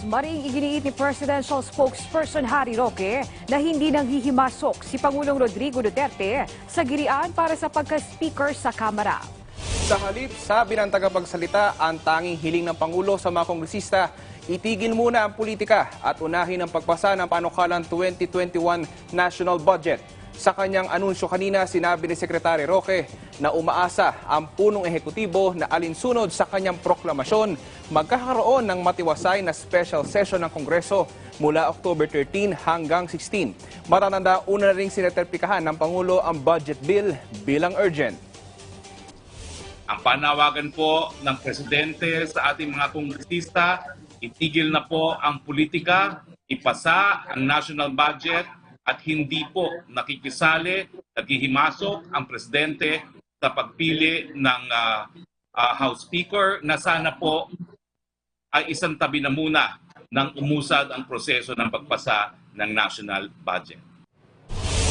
Maring iginiit ni Presidential Spokesperson Harry Roque na hindi nanghihimasok si Pangulong Rodrigo Duterte sa girian para sa pagka-speaker sa Kamara. Sa halip, sabi ng tagapagsalita, ang tanging hiling ng Pangulo sa mga kongresista, itigil muna ang politika at unahin ang pagpasa ng panukalang 2021 national budget. Sa kanyang anunsyo kanina, sinabi ni Secretary Roque na umaasa ang punong ehekutibo na alinsunod sa kanyang proklamasyon, magkakaroon ng matiwasay na special session ng Kongreso mula October 13 hanggang 16. Matatanda, una na ring sineterpikahan ng Pangulo ang budget bill bilang urgent. Ang panawagan po ng Presidente sa ating mga kongresista, itigil na po ang politika, ipasa ang national budget at hindi po nakikisali, naghihimasok ang Presidente sa pagpili ng House Speaker na sana po ay isang tabi na muna nang umusad ang proseso ng pagpasa ng national budget.